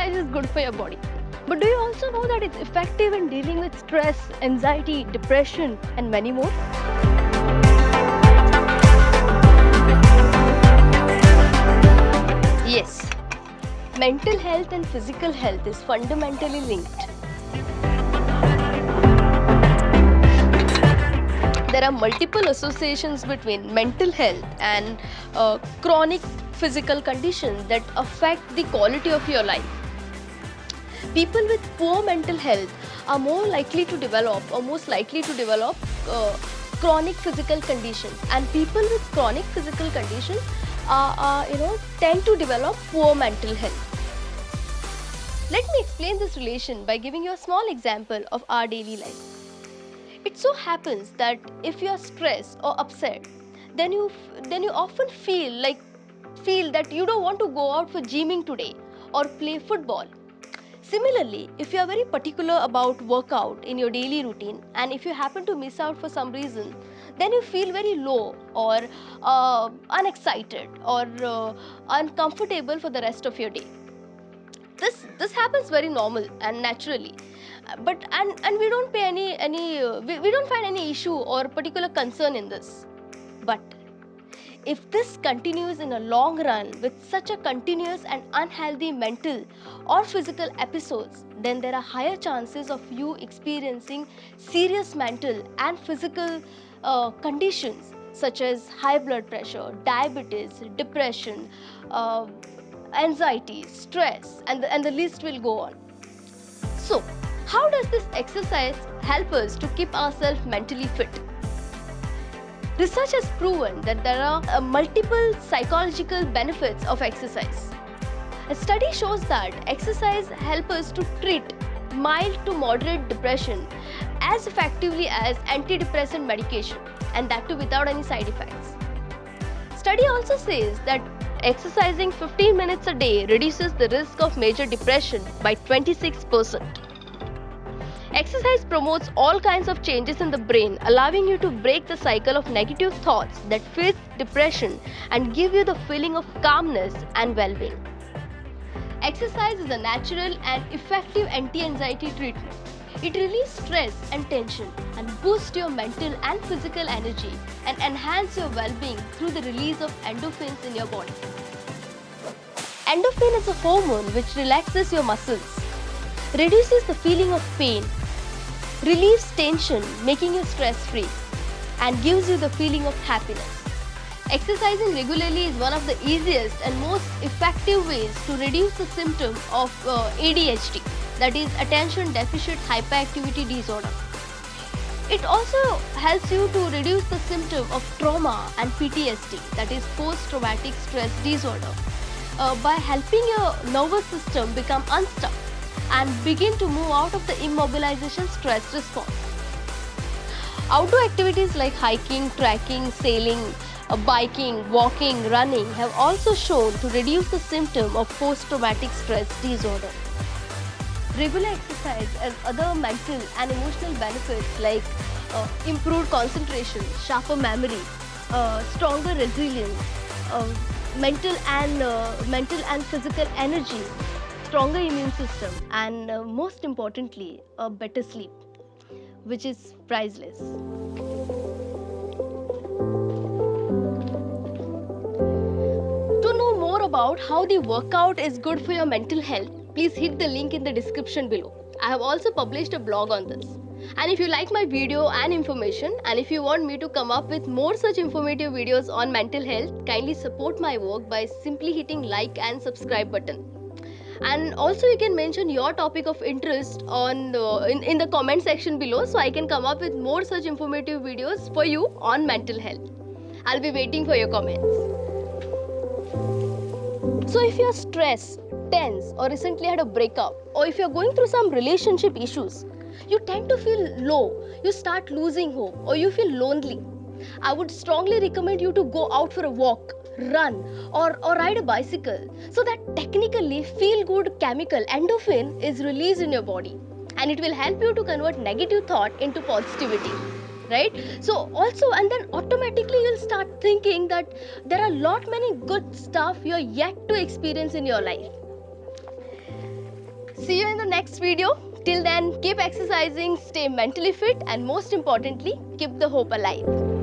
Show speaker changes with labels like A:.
A: exercise is good for your body. But do you also know that it's effective in dealing with stress, anxiety, depression, and many more? Yes, mental health and physical health is fundamentally linked. There are multiple associations between mental health and chronic physical conditions that affect the quality of your life. People with poor mental health are more likely to develop or most likely to develop chronic physical conditions, and people with chronic physical conditions tend to develop poor mental health. Let me explain this relation by giving you a small example of our daily life. It so happens that if you are stressed or upset, then you often feel that you don't want to go out for gymming today or play football. Similarly, if you are very particular about workout in your daily routine, and if you happen to miss out for some reason, then you feel very low or unexcited or uncomfortable for the rest of your day. This happens very normal and naturally, but and we don't pay we don't find any issue or particular concern in this. But if this continues in a long run with such a continuous and unhealthy mental or physical episodes, then there are higher chances of you experiencing serious mental and physical conditions such as high blood pressure, diabetes, depression, anxiety, stress, and the list will go on. So, how does this exercise help us to keep ourselves mentally fit? Research has proven that there are multiple psychological benefits of exercise. A study shows that exercise helps us to treat mild to moderate depression as effectively as antidepressant medication, and that too without any side effects. Study also says that exercising 15 minutes a day reduces the risk of major depression by 26%. Exercise promotes all kinds of changes in the brain, allowing you to break the cycle of negative thoughts that feeds depression and give you the feeling of calmness and well-being. Exercise is a natural and effective anti-anxiety treatment. It relieves stress and tension and boosts your mental and physical energy and enhances your well-being through the release of endorphins in your body. Endorphin is a hormone which relaxes your muscles, reduces the feeling of pain, relieves tension, making you stress-free, and gives you the feeling of happiness. Exercising regularly is one of the easiest and most effective ways to reduce the symptom of ADHD, that is Attention Deficit Hyperactivity Disorder. It also helps you to reduce the symptom of trauma and PTSD, that is Post-Traumatic Stress Disorder, by helping your nervous system become unstuck and begin to move out of the immobilization stress response. Outdoor activities like hiking, trekking, sailing, biking, walking, running have also shown to reduce the symptom of post-traumatic stress disorder. Regular exercise has other mental and emotional benefits like improved concentration, sharper memory, stronger resilience, mental and physical energy, stronger immune system, and most importantly, a better sleep, which is priceless. To know more about how the workout is good for your mental health, please hit the link in the description below. I have also published a blog on this. And if you like my video and information, and if you want me to come up with more such informative videos on mental health, kindly support my work by simply hitting like and subscribe button. And also you can mention your topic of interest on in the comment section below, so I can come up with more such informative videos for you on mental health. I'll be waiting for your comments. So if you're stressed, tense, or recently had a breakup, or if you're going through some relationship issues, you tend to feel low, you start losing hope, or you feel lonely, I would strongly recommend you to go out for a walk, run, or ride a bicycle, so that technically feel-good chemical endorphin is released in your body, and it will help you to convert negative thought into positivity, right? So also, and then automatically you'll start thinking that there are many good stuff you're yet to experience in your life. See you in the next video. Till then, keep exercising, stay mentally fit, and most importantly, keep the hope alive.